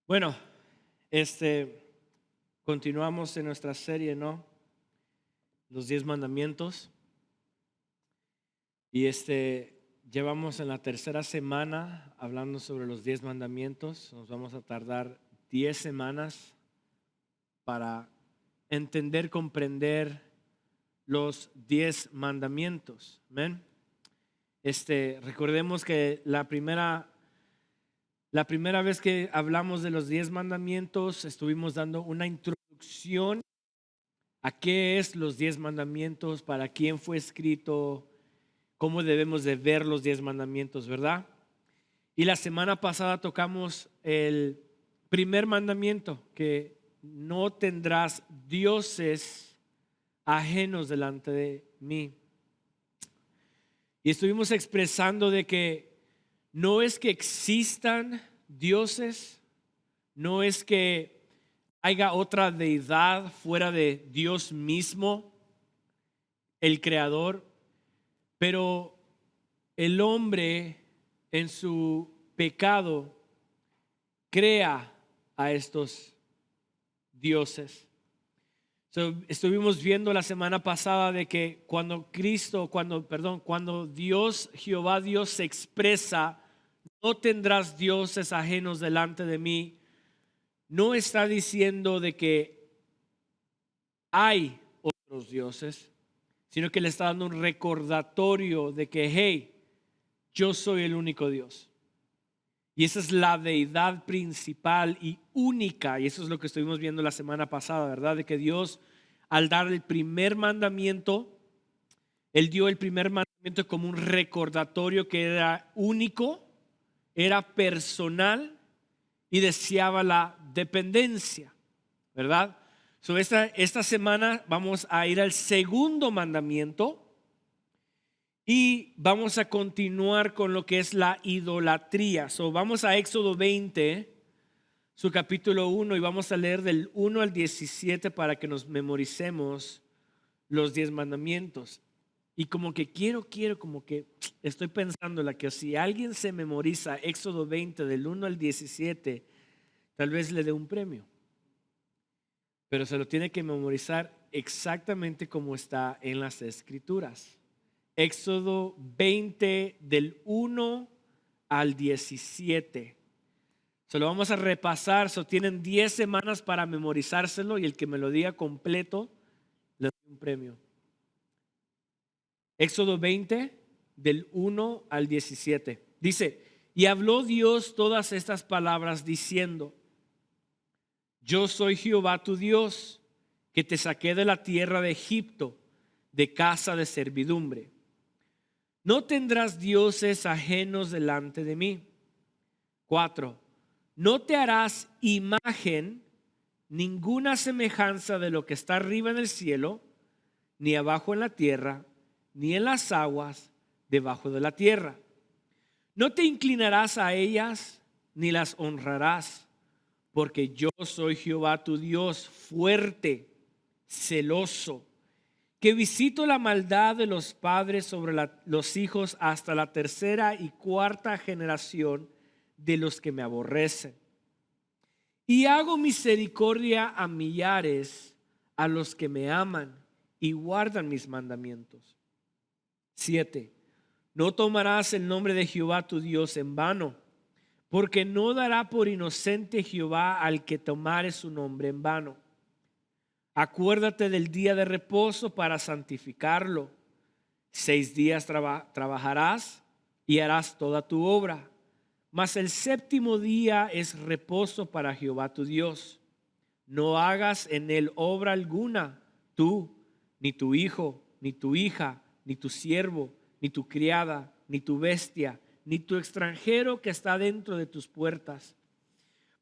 Bueno, continuamos en nuestra serie, ¿no? Los 10 mandamientos. Y llevamos en la tercera semana hablando sobre los 10 mandamientos. Nos vamos a tardar 10 semanas para entender, comprender los 10 mandamientos. Amén. Recordemos que la primera vez que hablamos de los 10 mandamientos, estuvimos dando una introducción a qué es los 10 mandamientos, para quién fue escrito, cómo debemos de ver los 10 mandamientos, ¿verdad? Y la semana pasada tocamos el primer mandamiento, que no tendrás dioses ajenos delante de mí. Y estuvimos expresando de que no es que existan dioses, no es que haya otra deidad fuera de Dios mismo, el creador, pero el hombre en su pecado crea a estos dioses. Estuvimos viendo la semana pasada de que cuando Dios, Jehová Dios se expresa, no tendrás dioses ajenos delante de mí, no está diciendo de que hay otros dioses, sino que le está dando un recordatorio de que, hey, yo soy el único Dios. Y esa es la deidad principal y única, y eso es lo que estuvimos viendo la semana pasada, ¿verdad? De que Dios, al dar el primer mandamiento, Él dio el primer mandamiento como un recordatorio que era único, era personal y deseaba la dependencia, ¿verdad? Esta semana vamos a ir al segundo mandamiento y vamos a continuar con lo que es la idolatría. Vamos a Éxodo 20, su capítulo 1, y vamos a leer del 1 al 17 para que nos memoricemos los 10 mandamientos. Y como que como que estoy pensando que si alguien se memoriza Éxodo 20 del 1 al 17, tal vez le dé un premio. Pero se lo tiene que memorizar exactamente como está en las Escrituras. Éxodo 20 del 1 al 17. Se lo vamos a repasar. Tienen 10 semanas para memorizárselo y el que me lo diga completo le doy un premio. Éxodo 20 del 1 al 17. Dice: y habló Dios todas estas palabras diciendo: yo soy Jehová tu Dios, que te saqué de la tierra de Egipto, de casa de servidumbre. No tendrás dioses ajenos delante de mí. 4. No te harás imagen, ninguna semejanza de lo que está arriba en el cielo, ni abajo en la tierra, ni en las aguas debajo de la tierra. No te inclinarás a ellas, ni las honrarás, porque yo soy Jehová tu Dios, fuerte, celoso, que visito la maldad de los padres sobre los hijos hasta la tercera y cuarta generación de los que me aborrecen. Y hago misericordia a millares, a los que me aman y guardan mis mandamientos. 7. No tomarás el nombre de Jehová tu Dios en vano, porque no dará por inocente Jehová al que tomare su nombre en vano. Acuérdate del día de reposo para santificarlo. 6 días trabajarás y harás toda tu obra, mas el séptimo día es reposo para Jehová tu Dios. No hagas en él obra alguna, tú, ni tu hijo, ni tu hija, ni tu siervo, ni tu criada, ni tu bestia, ni tu extranjero que está dentro de tus puertas.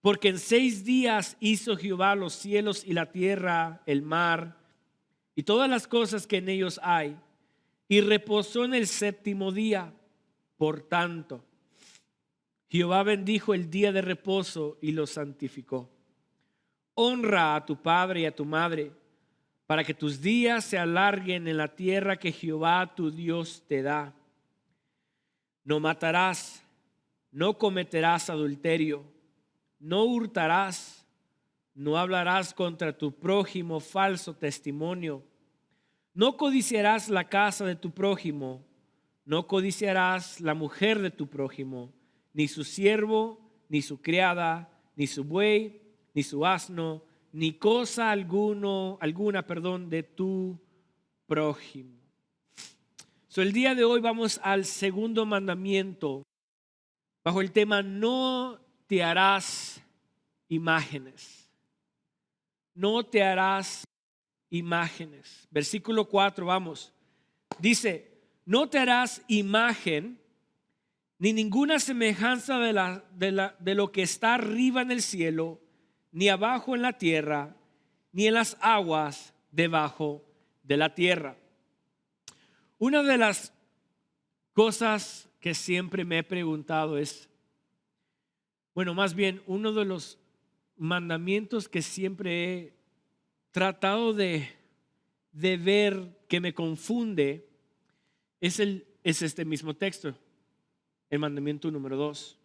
Porque en 6 días hizo Jehová los cielos y la tierra, el mar y todas las cosas que en ellos hay, y reposó en el séptimo día. Por tanto, Jehová bendijo el día de reposo y lo santificó. Honra a tu padre y a tu madre, para que tus días se alarguen en la tierra que Jehová tu Dios te da. No matarás, no cometerás adulterio, no hurtarás, no hablarás contra tu prójimo falso testimonio, no codiciarás la casa de tu prójimo, no codiciarás la mujer de tu prójimo, ni su siervo, ni su criada, ni su buey, ni su asno, ni cosa alguna, de tu prójimo. El día de hoy vamos al segundo mandamiento bajo el tema no te harás imágenes. No te harás imágenes. Versículo 4, vamos. Dice, no te harás imagen ni ninguna semejanza de lo que está arriba en el cielo, ni abajo en la tierra, ni en las aguas debajo de la tierra. Una de las cosas que siempre me he preguntado es, más bien uno de los mandamientos que siempre he tratado de ver que me confunde es este mismo texto, el mandamiento número 2.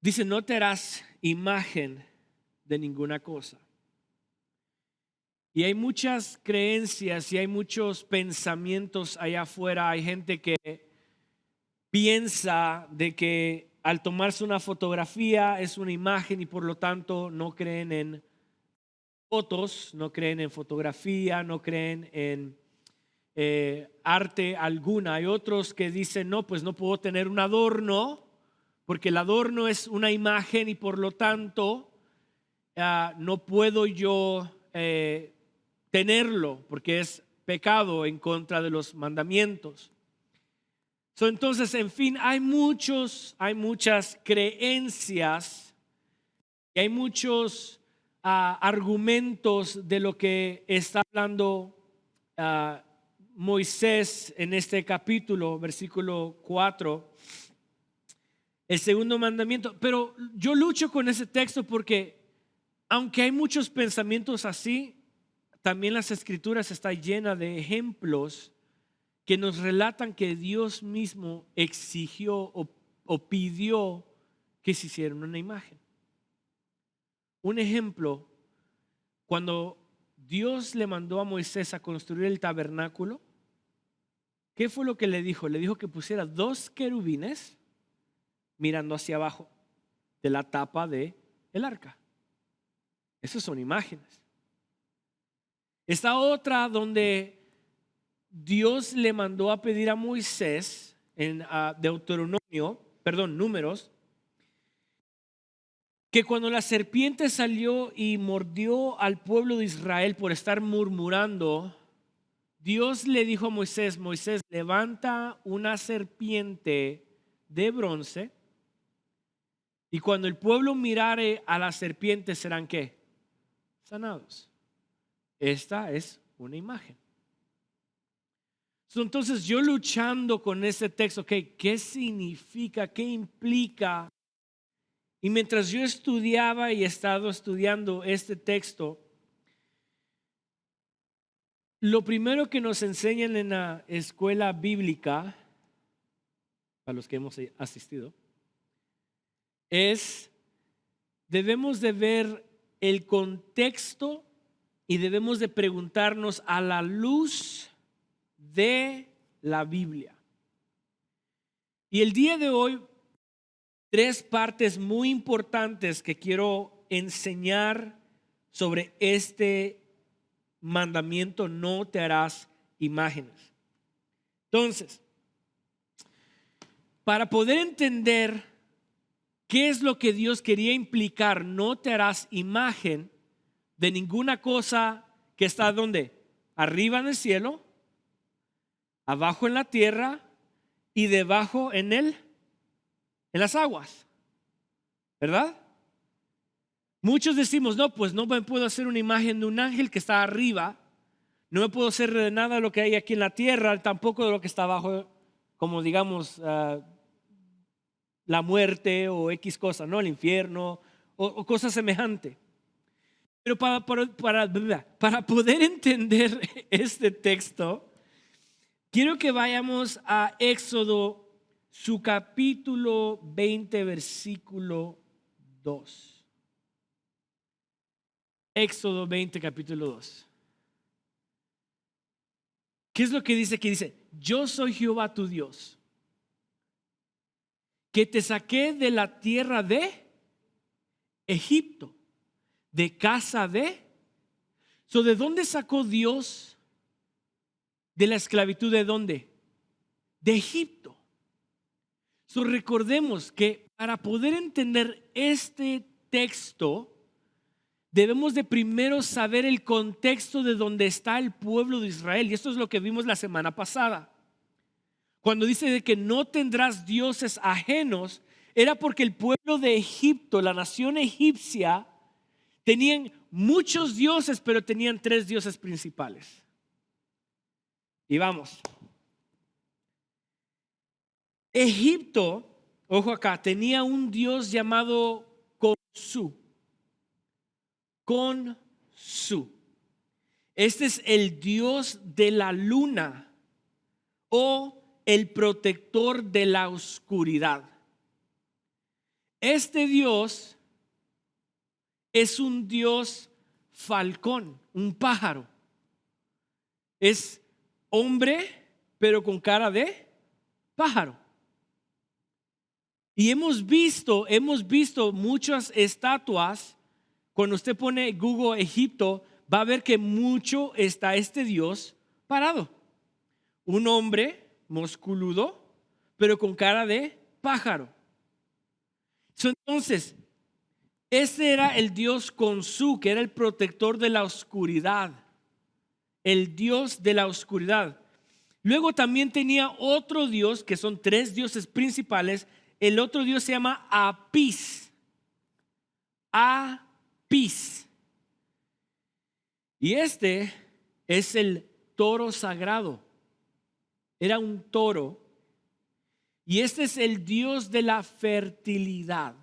Dice, no te harás imagen de ninguna cosa. Y hay muchas creencias y hay muchos pensamientos allá afuera. Hay gente que piensa de que al tomarse una fotografía es una imagen y por lo tanto no creen en fotos, no creen en fotografía, no creen en arte alguna. Hay otros que dicen, no, pues no puedo tener un adorno porque el adorno es una imagen y por lo tanto no puedo yo tenerlo porque es pecado en contra de los mandamientos. Entonces, en fin, hay muchas creencias y hay muchos argumentos de lo que está hablando Moisés en este capítulo, versículo 4, el segundo mandamiento. Pero yo lucho con ese texto porque aunque hay muchos pensamientos así, también las escrituras están llenas de ejemplos que nos relatan que Dios mismo exigió o pidió que se hiciera una imagen. Un ejemplo, cuando Dios le mandó a Moisés a construir el tabernáculo, ¿qué fue lo que le dijo? Le dijo que pusiera 2 querubines mirando hacia abajo de la tapa del arca. Esas son imágenes. Esta otra donde Dios le mandó a pedir a Moisés en Números, que cuando la serpiente salió y mordió al pueblo de Israel por estar murmurando, Dios le dijo a Moisés, levanta una serpiente de bronce y cuando el pueblo mirare a la serpiente serán ¿qué? Sanados. Esta es una imagen. Entonces yo luchando con ese texto, ¿qué significa? ¿Qué implica? Y mientras yo estudiaba y he estado estudiando este texto, lo primero que nos enseñan en la escuela bíblica, a los que hemos asistido, es debemos de ver el contexto y debemos de preguntarnos a la luz de la Biblia. Y el día de hoy, 3 partes muy importantes que quiero enseñar sobre este mandamiento: no te harás imágenes. Entonces, para poder entender qué es lo que Dios quería implicar, no te harás imagen de ninguna cosa que está ¿dónde? Arriba en el cielo, abajo en la tierra y debajo en las aguas, ¿verdad? Muchos decimos, no, pues no me puedo hacer una imagen de un ángel que está arriba, no me puedo hacer de nada de lo que hay aquí en la tierra, tampoco de lo que está abajo, como digamos la muerte o X cosa, ¿no? El infierno o cosas semejantes. Pero para poder entender este texto, quiero que vayamos a Éxodo su capítulo 20, versículo 2. Éxodo 20, capítulo 2. ¿Qué es lo que dice aquí? Dice, yo soy Jehová tu Dios, que te saqué de la tierra de Egipto, de casa de. ¿De dónde sacó Dios de la esclavitud? ¿De dónde? De Egipto. Recordemos que para poder entender este texto, debemos de primero saber el contexto de donde está el pueblo de Israel. Y esto es lo que vimos la semana pasada. Cuando dice de que no tendrás dioses ajenos, era porque el pueblo de Egipto, la nación egipcia, tenían muchos dioses, pero tenían 3 dioses principales. Y vamos. Egipto, ojo acá, tenía un dios llamado Khonsu. Khonsu. Este es el dios de la luna o el protector de la oscuridad. Este dios es un dios falcón, un pájaro. Es hombre, pero con cara de pájaro. Y hemos visto muchas estatuas. Cuando usted pone Google Egipto, va a ver que mucho está este dios parado. Un hombre musculudo, pero con cara de pájaro. Entonces, ese era el dios Khonsu, que era el protector de la oscuridad. El dios de la oscuridad. Luego también tenía otro dios, que son 3 dioses principales. El otro dios se llama Apis. Apis. Y este es el toro sagrado. Era un toro. Y este es el dios de la fertilidad.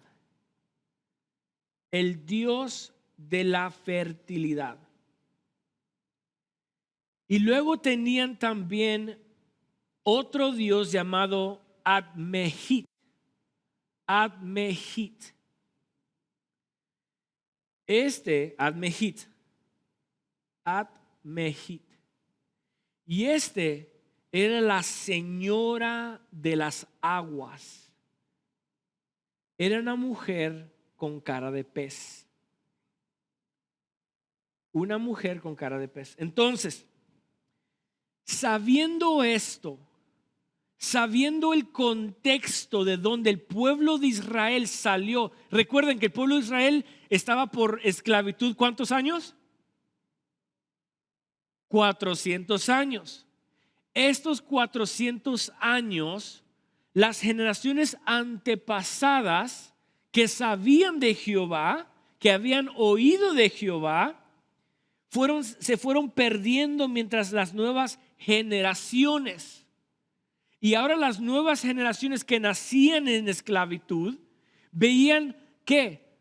El dios de la fertilidad. Y luego tenían también otro dios llamado Admehit. Admehit. Admehit. Y era la señora de las aguas. Era una mujer con cara de pez. Una mujer con cara de pez. Entonces, sabiendo esto, sabiendo el contexto de donde el pueblo de Israel salió. Recuerden que el pueblo de Israel estaba por esclavitud, ¿cuántos años? 400 años. Estos 400 años, las generaciones antepasadas que sabían de Jehová, que habían oído de Jehová, se fueron perdiendo mientras las nuevas generaciones. Y ahora las nuevas generaciones que nacían en esclavitud veían que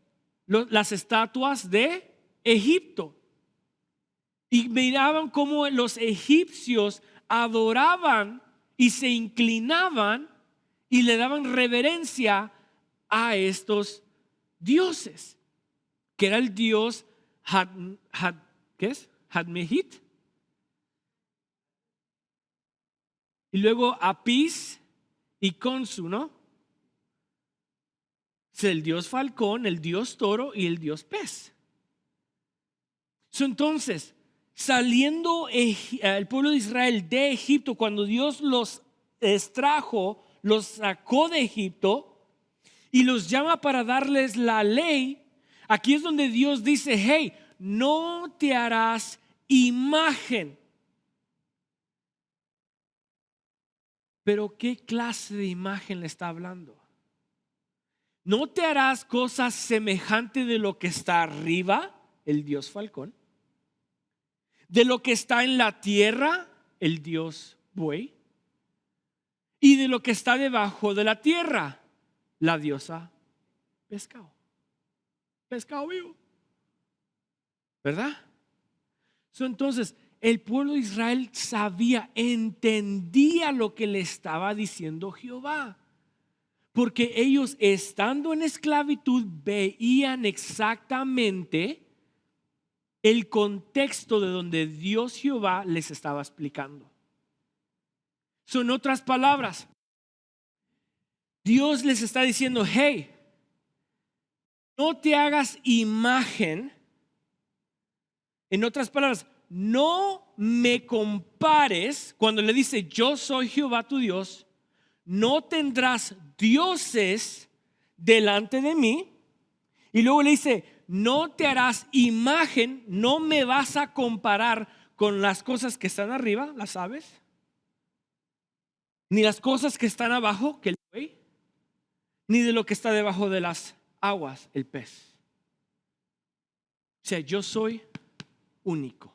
las estatuas de Egipto. Y miraban cómo los egipcios adoraban y se inclinaban y le daban reverencia a estos dioses, que era el dios ¿qué es? Admehit. Y luego Apis y Khonsu, ¿no? Es el dios falcón, el dios toro y el dios pez. Entonces, saliendo el pueblo de Israel de Egipto, cuando Dios los extrajo, los sacó de Egipto y los llama para darles la ley, aquí es donde Dios dice, hey, no te harás imagen. Pero ¿qué clase de imagen le está hablando? No te harás cosas semejantes de lo que está arriba, el dios falcón, de lo que está en la tierra, el dios buey, y de lo que está debajo de la tierra, la diosa pescado. Pescado vivo. ¿Verdad? Entonces, el pueblo de Israel sabía, entendía lo que le estaba diciendo Jehová. Porque ellos, estando en esclavitud, veían exactamente el contexto de donde Dios Jehová les estaba explicando. Son otras palabras. Dios les está diciendo, hey, no te hagas imagen. En otras palabras, no me compares. Cuando le dice, yo soy Jehová tu Dios, no tendrás dioses delante de mí. Y luego le dice, no te harás imagen, no me vas a comparar con las cosas que están arriba, las aves, ni las cosas que están abajo, que el buey, ni de lo que está debajo de las aguas, el pez. O sea, yo soy único.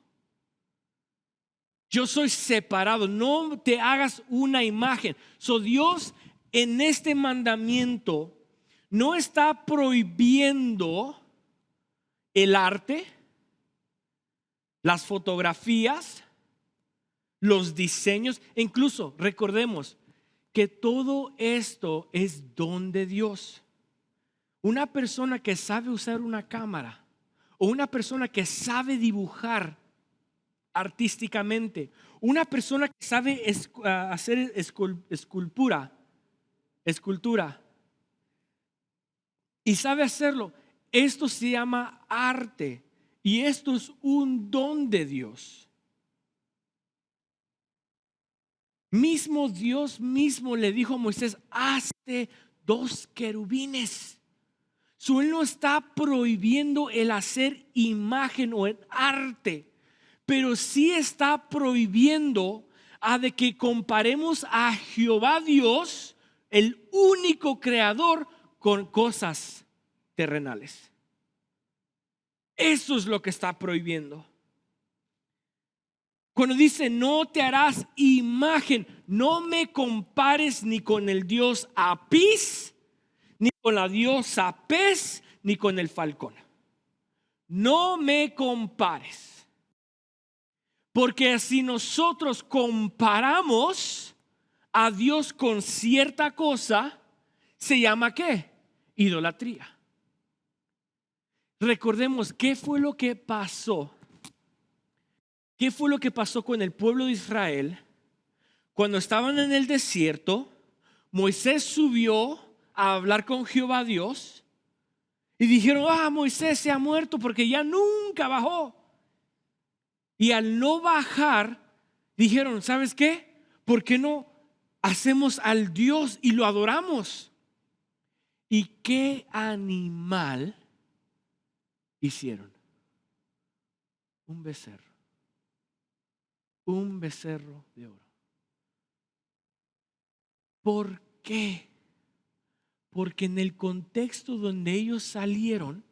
Yo soy separado, no te hagas una imagen. So, Dios en este mandamiento no está prohibiendo el arte, las fotografías, los diseños. Incluso recordemos que todo esto es don de Dios. Una persona que sabe usar una cámara o una persona que sabe dibujar artísticamente, una persona que sabe hacer escultura y sabe hacerlo, esto se llama arte y esto es un don de Dios. Mismo Dios mismo le dijo a Moisés, hazte 2 querubines. Él no está prohibiendo el hacer imagen o el arte, pero sí está prohibiendo a de que comparemos a Jehová Dios, el único creador, con cosas terrenales. Eso es lo que está prohibiendo. Cuando dice no te harás imagen, no me compares ni con el dios Apis, ni con la diosa Pez, ni con el falcón. No me compares. Porque si nosotros comparamos a Dios con cierta cosa, se llama ¿qué? Idolatría. Recordemos qué fue lo que pasó. ¿Qué fue lo que pasó con el pueblo de Israel cuando estaban en el desierto? Moisés subió a hablar con Jehová Dios y dijeron, Moisés se ha muerto porque ya nunca bajó. Y al no bajar, dijeron, ¿sabes qué? ¿Por qué no hacemos al Dios y lo adoramos? ¿Y qué animal hicieron? Un becerro. Un becerro de oro. ¿Por qué? Porque en el contexto donde ellos salieron,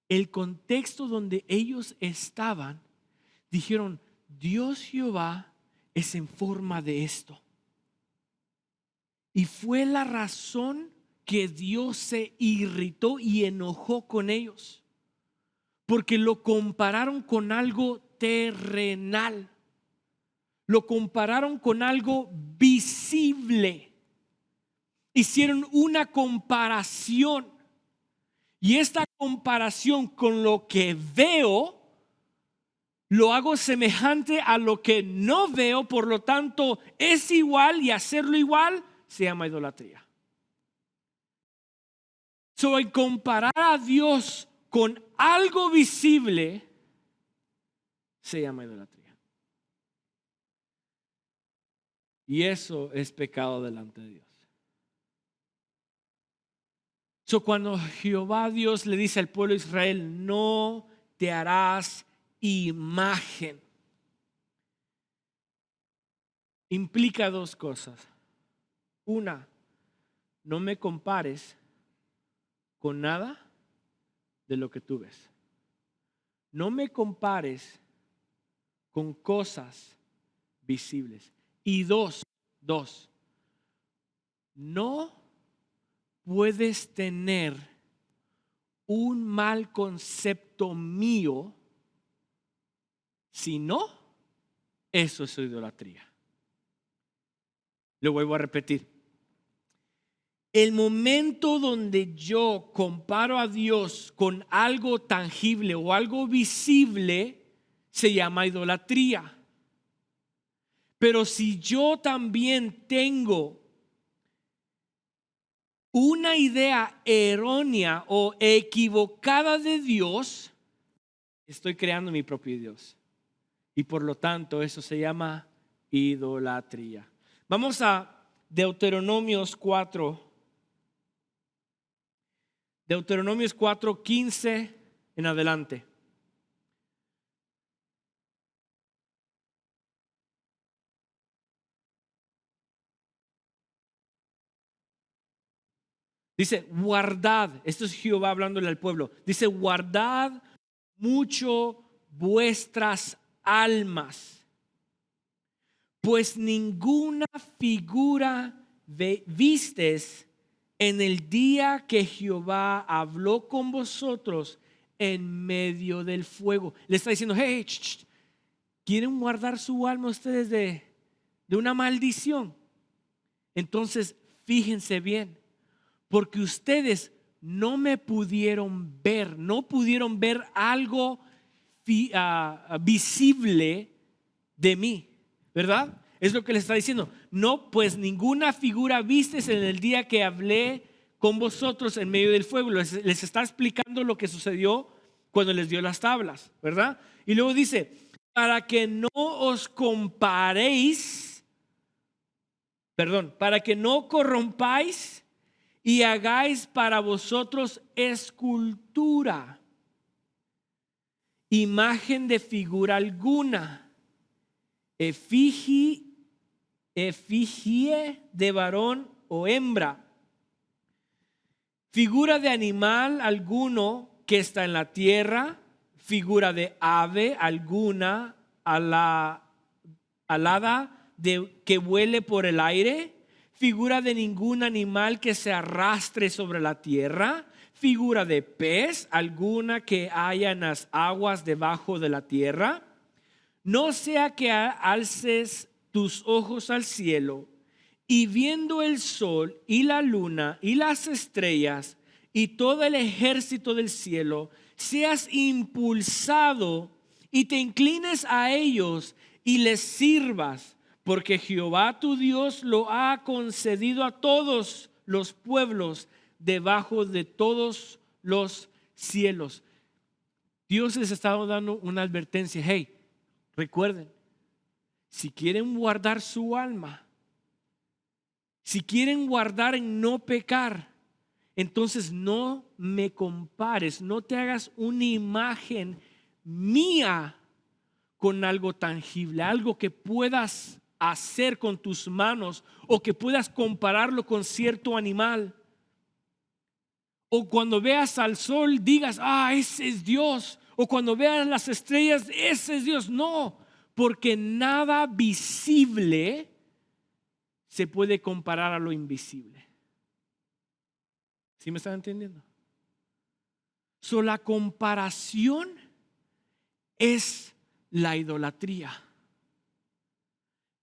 el contexto donde ellos estaban, dijeron, Dios Jehová es en forma de esto. Y fue la razón que Dios se irritó y enojó con ellos. Porque lo compararon con algo terrenal. Lo compararon con algo visible. Hicieron una comparación. Y esta comparación con lo que veo, lo hago semejante a lo que no veo, por lo tanto es igual y hacerlo igual se llama idolatría. El comparar a Dios con algo visible se llama idolatría. Y eso es pecado delante de Dios. Cuando Jehová Dios le dice al pueblo de Israel, no te harás imagen, implica 2 cosas. Una, no me compares con nada de lo que tú ves. No me compares con cosas visibles. Y dos, no puedes tener un mal concepto mío, si no, eso es idolatría. Lo vuelvo a repetir. El momento donde yo comparo a Dios con algo tangible o algo visible se llama idolatría. Pero si yo también tengo una idea errónea o equivocada de Dios, estoy creando mi propio Dios. Y por lo tanto eso se llama idolatría. Vamos a Deuteronomios 4. Deuteronomios 4:15 en adelante. Dice, guardad, esto es Jehová hablándole al pueblo. Dice, guardad mucho vuestras almas, pues ninguna figura vistes en el día que Jehová habló con vosotros en medio del fuego. Le está diciendo, hey, ¿quieren guardar su alma ustedes de una maldición? Entonces, fíjense bien. Porque ustedes no me pudieron ver, no pudieron ver algo visible de mí, ¿verdad? Es lo que les está diciendo. No, pues ninguna figura vistes en el día que hablé con vosotros en medio del fuego. Les está explicando lo que sucedió cuando les dio las tablas, ¿verdad? Y luego dice, para que no os comparéis, para que no corrompáis y hagáis para vosotros escultura, imagen de figura alguna, efigie de varón o hembra, figura de animal alguno que está en la tierra, figura de ave alguna alada que vuele por el aire, figura de ningún animal que se arrastre sobre la tierra, figura de pez alguna que haya en las aguas debajo de la tierra. No sea que alces tus ojos al cielo y viendo el sol y la luna y las estrellas y todo el ejército del cielo, seas impulsado y te inclines a ellos y les sirvas. Porque Jehová tu Dios lo ha concedido a todos los pueblos debajo de todos los cielos. Dios les está dando una advertencia. Hey, recuerden, si quieren guardar su alma, si quieren guardar en no pecar, entonces no me compares, no te hagas una imagen mía con algo tangible, algo que puedas hacer con tus manos o que puedas compararlo con cierto animal. O cuando veas al sol digas, ese es Dios. O cuando veas las estrellas, ese es Dios. No, porque nada visible se puede comparar a lo invisible. ¿Sí me están entendiendo? La comparación es la idolatría.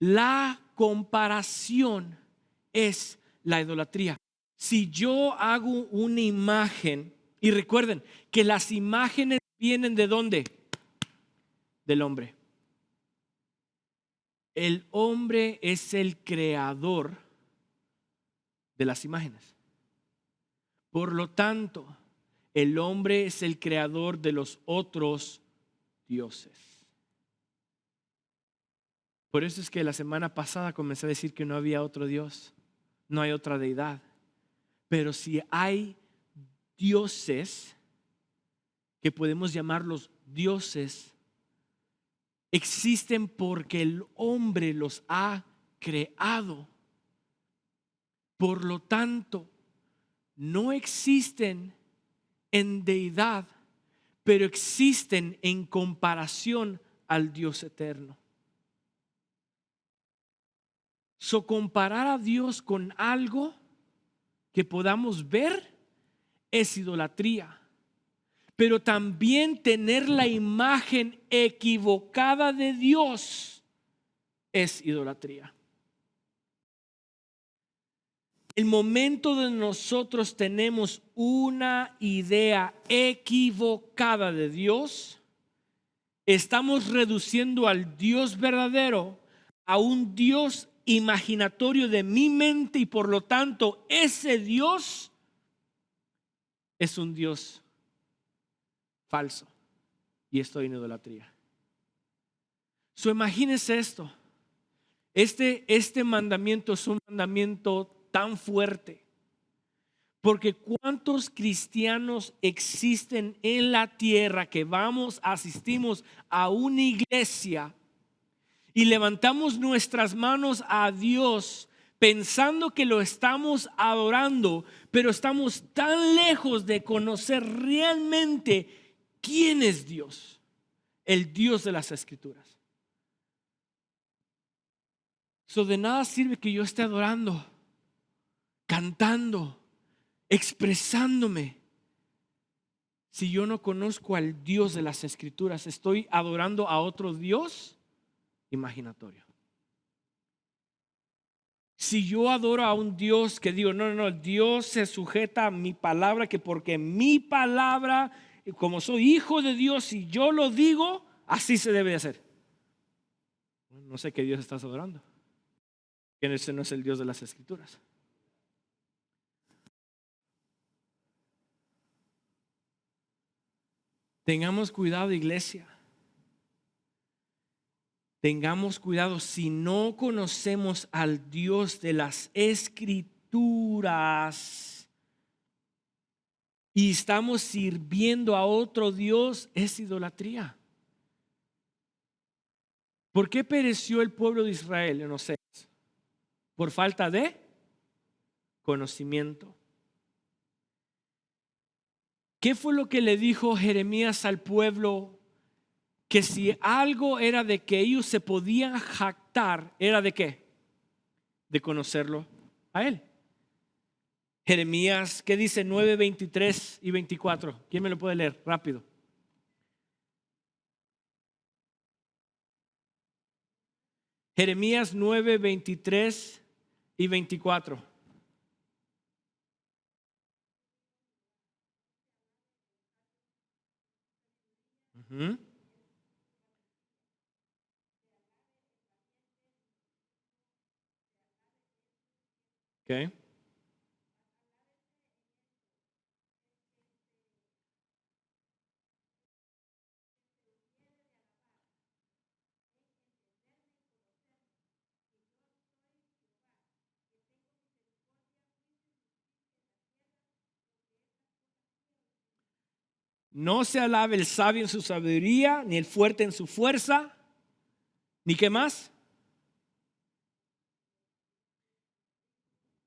La comparación es la idolatría. Si yo hago una imagen, y recuerden que las imágenes vienen ¿de dónde? Del hombre. El hombre es el creador de las imágenes. Por lo tanto, el hombre es el creador de los otros dioses. Por eso es que la semana pasada comencé a decir que no había otro Dios, no hay otra deidad. Pero si hay dioses, que podemos llamarlos dioses, existen porque el hombre los ha creado. Por lo tanto, no existen en deidad, pero existen en comparación al Dios eterno. Comparar a Dios con algo que podamos ver es idolatría. Pero también tener la imagen equivocada de Dios es idolatría. El momento de nosotros tenemos una idea equivocada de Dios, estamos reduciendo al Dios verdadero a un Dios imaginatorio de mi mente, y por lo tanto ese Dios es un Dios falso y estoy en idolatría. Imagínense esto. Este mandamiento es un mandamiento tan fuerte, porque ¿cuántos cristianos existen en la tierra que asistimos a una iglesia y levantamos nuestras manos a Dios pensando que lo estamos adorando, pero estamos tan lejos de conocer realmente quién es Dios, el Dios de las Escrituras? De nada sirve que yo esté adorando, cantando, expresándome, si yo no conozco al Dios de las Escrituras. Estoy adorando a otro Dios imaginatorio. Si yo adoro a un Dios que digo, no, Dios se sujeta a mi palabra, que porque mi palabra, como soy hijo de Dios, si yo lo digo, así se debe de hacer. No sé qué Dios estás adorando, que ese no es el Dios de las Escrituras. Tengamos cuidado, iglesia. Tengamos cuidado. Si no conocemos al Dios de las Escrituras y estamos sirviendo a otro Dios, es idolatría. ¿Por qué pereció el pueblo de Israel en Oseas? Por falta de conocimiento. ¿Qué fue lo que le dijo Jeremías al pueblo? Que si algo era de que ellos se podían jactar, ¿era de qué? De conocerlo a él. Jeremías, ¿qué dice? 9, 23 y 24. ¿Quién me lo puede leer? Rápido. Jeremías 9, 23 y 24. Uh-huh. Okay. No se alabe el sabio en su sabiduría, ni el fuerte en su fuerza, ni qué más,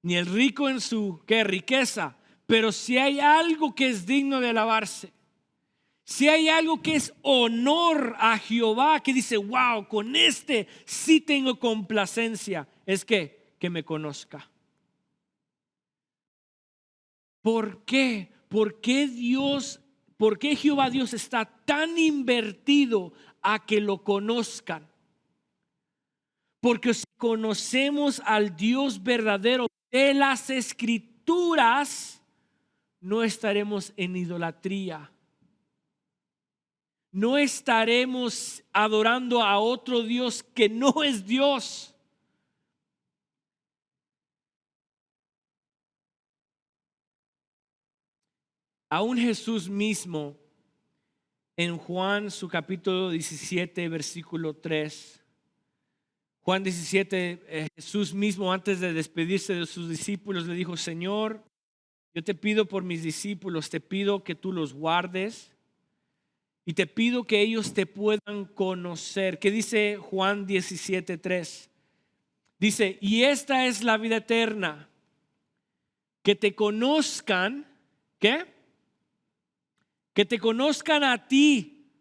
ni el rico en su ¿qué? Riqueza. Pero si hay algo que es digno de alabarse, si hay algo que es honor a Jehová, que dice, wow, con este sí tengo complacencia, es que me conozca. ¿Por qué? ¿Por qué Jehová Dios está tan invertido a que lo conozcan? Porque si conocemos al Dios verdadero de las Escrituras, no estaremos en idolatría. No estaremos adorando a otro Dios que no es Dios. Aún Jesús mismo, en Juan su capítulo 17, versículo 3, Juan 17, Jesús mismo antes de despedirse de sus discípulos le dijo, Señor, yo te pido por mis discípulos, te pido que tú los guardes y te pido que ellos te puedan conocer. ¿Qué dice Juan 17, 3? Dice, y esta es la vida eterna, que te conozcan, ¿qué? Que te conozcan a ti,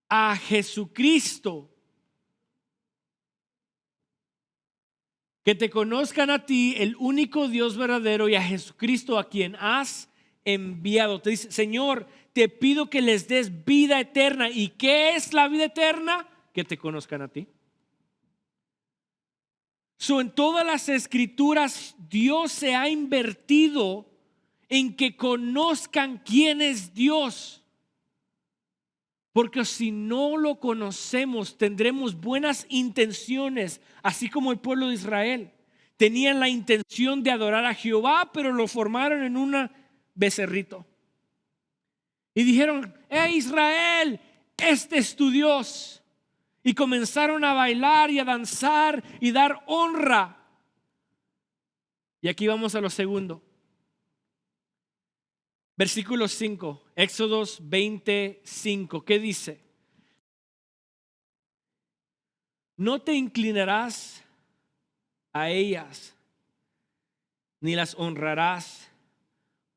a Jesucristo. Que te conozcan a ti, el único Dios verdadero, y a Jesucristo a quien has enviado. Te dice, Señor, te pido que les des vida eterna. ¿Y qué es la vida eterna? Que te conozcan a ti. En todas las escrituras Dios se ha invertido en que conozcan quién es Dios. Porque si no lo conocemos, tendremos buenas intenciones, así como el pueblo de Israel. Tenían la intención de adorar a Jehová, pero lo formaron en un becerrito. Y dijeron: Israel, este es tu Dios. Y comenzaron a bailar y a danzar y dar honra. Y aquí vamos a lo segundo. Versículo 5, Éxodos 25. ¿Qué dice? No te inclinarás a ellas, ni las honrarás,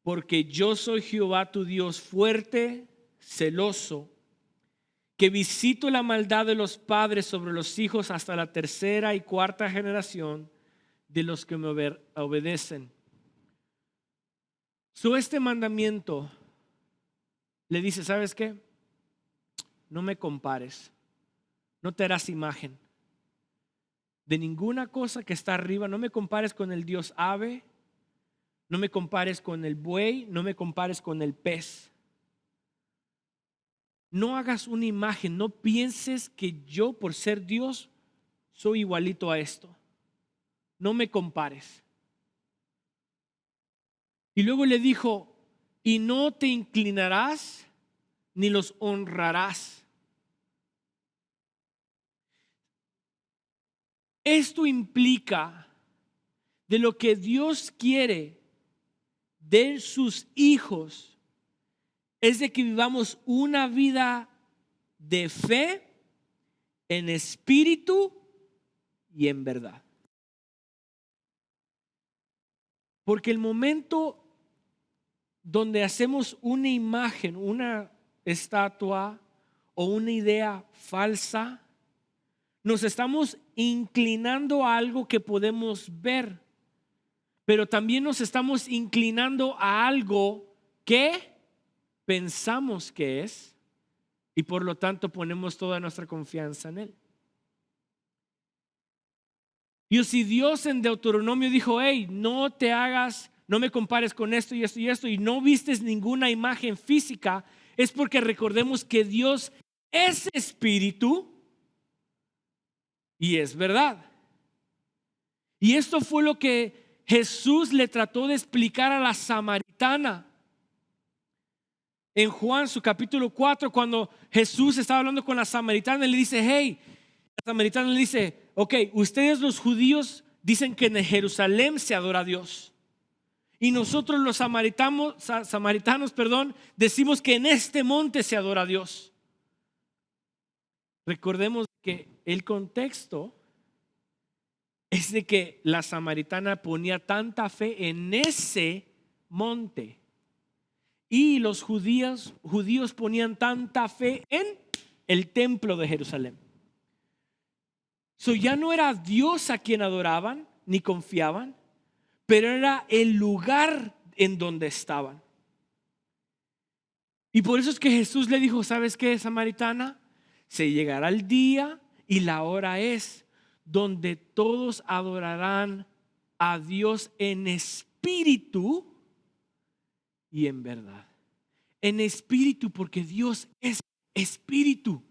porque yo soy Jehová tu Dios, fuerte, celoso, que visito la maldad de los padres sobre los hijos hasta la tercera y cuarta generación de los que me obedecen. Este mandamiento le dice: ¿sabes qué? No me compares, no te harás imagen de ninguna cosa que está arriba. No me compares con el dios ave, no me compares con el buey, no me compares con el pez. No hagas una imagen, no pienses que yo, por ser Dios, soy igualito a esto. No me compares. Y luego le dijo: y no te inclinarás ni los honrarás. Esto implica de lo que Dios quiere de sus hijos es de que vivamos una vida de fe, en espíritu y en verdad. Porque el momento donde hacemos una imagen, una estatua o una idea falsa, nos estamos inclinando a algo que podemos ver, pero también nos estamos inclinando a algo que pensamos que es, y por lo tanto ponemos toda nuestra confianza en él. Y si Dios en Deuteronomio dijo: hey, no te hagas, no me compares con esto y esto y esto, y no vistes ninguna imagen física, es porque recordemos que Dios es espíritu y es verdad. Y esto fue lo que Jesús le trató de explicar a la samaritana en Juan, su capítulo 4, cuando Jesús estaba hablando con la samaritana. Le dice: hey, la samaritana le dice: ok, ustedes los judíos dicen que en Jerusalén se adora a Dios, y nosotros los samaritanos, decimos que en este monte se adora a Dios. Recordemos que el contexto es de que la samaritana ponía tanta fe en ese monte, y los judíos ponían tanta fe en el templo de Jerusalén. Ya no era Dios a quien adoraban ni confiaban, pero era el lugar en donde estaban. Y por eso es que Jesús le dijo: ¿sabes qué, samaritana? Se llegará el día y la hora es donde todos adorarán a Dios en espíritu y en verdad. En espíritu, porque Dios es espíritu.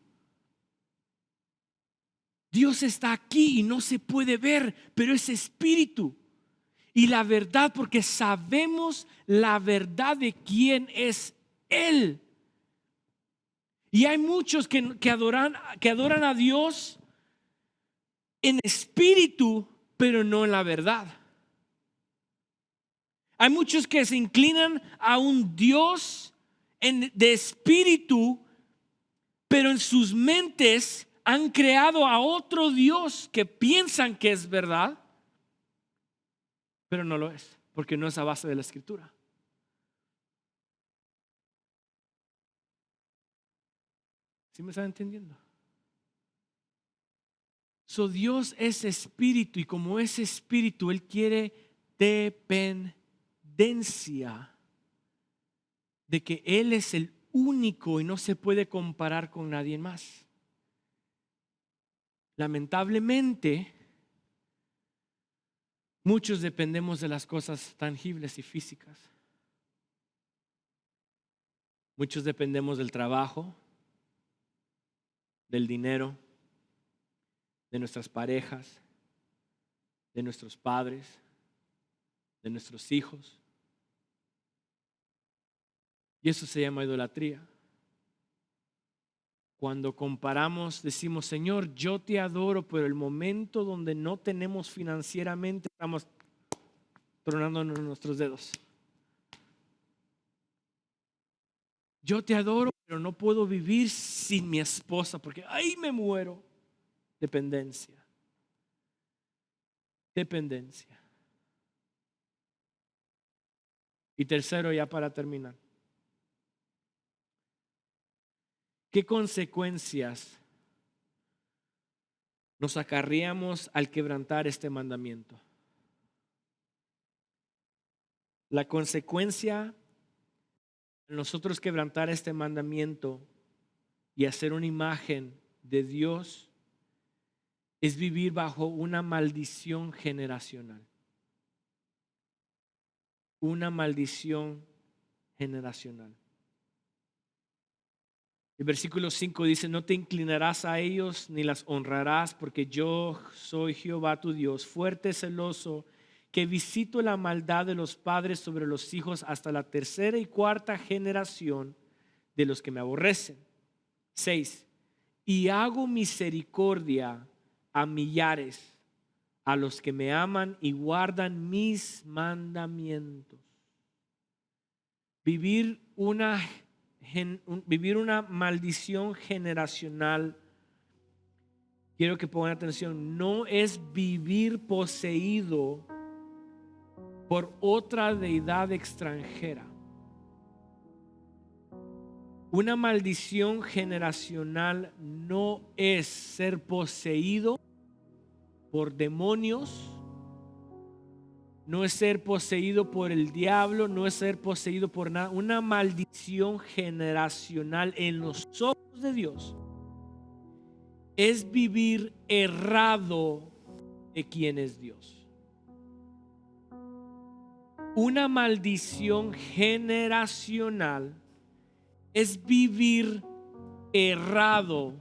Dios está aquí y no se puede ver, pero es espíritu. Y la verdad, porque sabemos la verdad de quién es Él. Y hay muchos que adoran a Dios en espíritu, pero no en la verdad. Hay muchos que se inclinan a un Dios de espíritu, pero en sus mentes han creado a otro Dios que piensan que es verdad, pero no lo es, porque no es a base de la escritura. ¿Sí me están entendiendo? Dios es espíritu, y como es espíritu, Él quiere dependencia de que Él es el único y no se puede comparar con nadie más. Lamentablemente, Muchos dependemos de las cosas tangibles y físicas. Muchos dependemos del trabajo, del dinero, de nuestras parejas, de nuestros padres, de nuestros hijos. Y eso se llama idolatría. Cuando comparamos, decimos, Señor, yo te adoro, pero el momento donde no tenemos financieramente, estamos tronándonos nuestros dedos. Yo te adoro, pero no puedo vivir sin mi esposa porque ahí me muero. Dependencia. Dependencia. Y tercero, ya para terminar. ¿Qué consecuencias nos acarreamos al quebrantar este mandamiento? La consecuencia de nosotros quebrantar este mandamiento y hacer una imagen de Dios es vivir bajo una maldición generacional. Una maldición generacional. El versículo 5 dice, no te inclinarás a ellos ni las honrarás, porque yo soy Jehová tu Dios, fuerte, celoso, que visito la maldad de los padres sobre los hijos hasta la tercera y cuarta generación de los que me aborrecen. 6. Y hago misericordia a millares, a los que me aman y guardan mis mandamientos. Vivir una maldición generacional, quiero que pongan atención, no es vivir poseído por otra deidad extranjera. Una maldición generacional no es ser poseído por demonios, no es ser poseído por el diablo, no es ser poseído por nada. Una maldición generacional en los ojos de Dios es vivir errado de quién es Dios. Una maldición generacional es vivir errado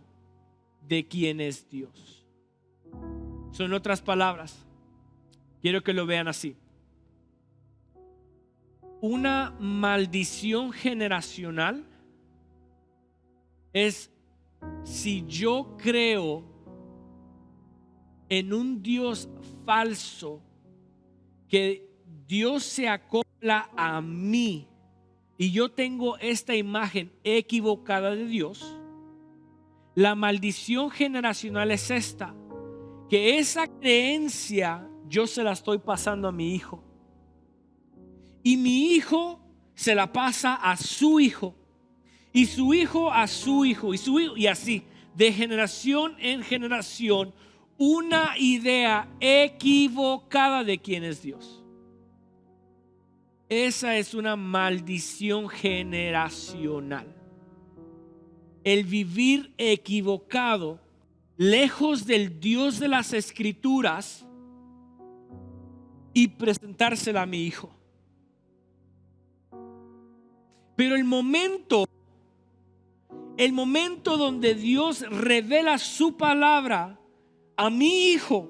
de quién es Dios. Son otras palabras. Quiero que lo vean así. Una maldición generacional es si yo creo en un Dios falso, que Dios se acopla a mí y yo tengo esta imagen equivocada de Dios. La maldición generacional es esta, que esa creencia yo se la estoy pasando a mi hijo y mi hijo se la pasa a su hijo y su hijo a su hijo y su hijo, y así de generación en generación, una idea equivocada de quién es Dios. Esa es una maldición generacional. El vivir equivocado, lejos del Dios de las Escrituras, y presentársela a mi hijo. Pero el momento donde Dios revela su palabra a mi hijo,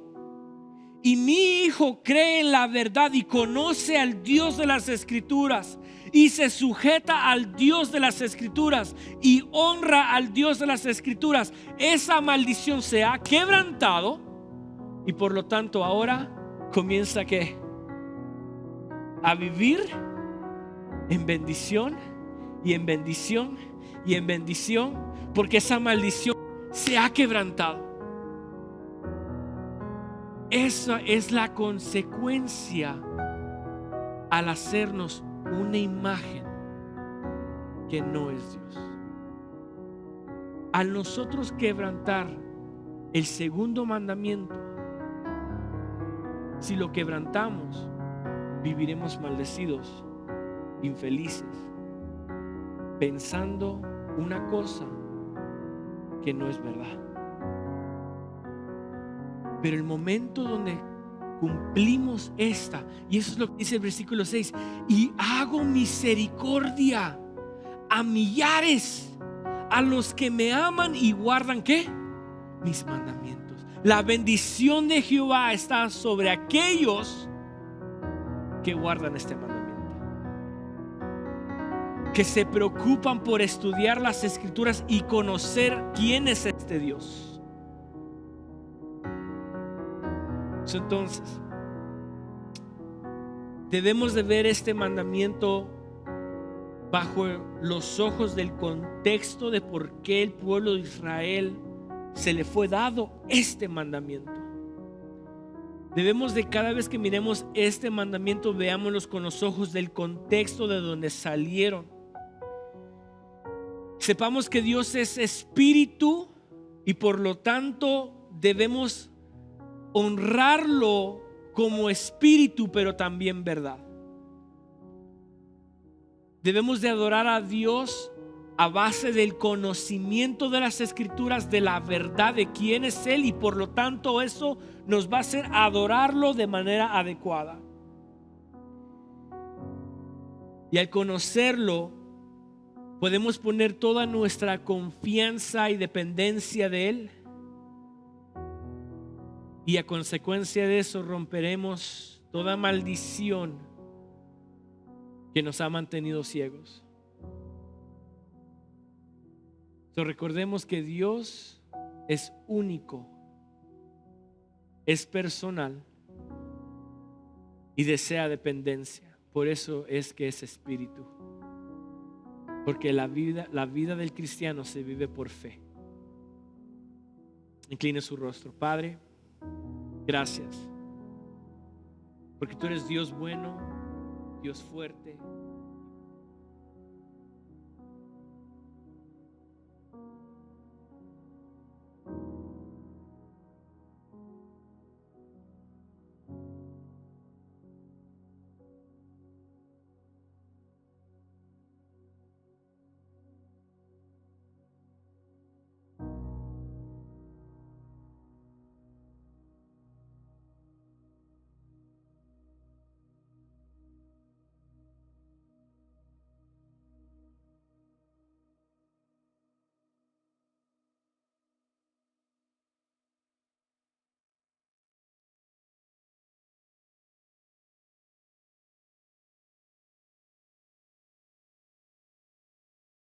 y mi hijo cree en la verdad y conoce al Dios de las Escrituras y se sujeta al Dios de las Escrituras y honra al Dios de las Escrituras, esa maldición se ha quebrantado y por lo tanto ahora comienza a vivir en bendición y en bendición y en bendición, porque esa maldición se ha quebrantado. Esa es la consecuencia al hacernos una imagen que no es Dios. Al nosotros quebrantar el segundo mandamiento, si lo quebrantamos, viviremos maldecidos, infelices, pensando una cosa que no es verdad. Pero el momento donde cumplimos esta. Y eso es lo que dice el versículo 6. Y hago misericordia a millares, a los que me aman y guardan, ¿qué? Mis mandamientos. La bendición de Jehová está sobre aquellos que guardan este mandamiento, que se preocupan por estudiar las escrituras y conocer quién es este Dios. Entonces, debemos de ver este mandamiento bajo los ojos del contexto de por qué el pueblo de Israel se le fue dado este mandamiento. Debemos de, cada vez que miremos este mandamiento, veámoslos con los ojos del contexto de donde salieron. Sepamos que Dios es espíritu y por lo tanto debemos honrarlo como espíritu, pero también verdad. Debemos de adorar a Dios a base del conocimiento de las escrituras, de la verdad de quién es Él, y por lo tanto eso nos va a hacer adorarlo de manera adecuada. Y al conocerlo, podemos poner toda nuestra confianza y dependencia de Él. Y a consecuencia de eso romperemos toda maldición que nos ha mantenido ciegos. Recordemos que Dios es único, es personal y desea dependencia. Por eso es que es espíritu. Porque la vida del cristiano se vive por fe. Incline su rostro. Padre, gracias, porque tú eres Dios bueno, Dios fuerte.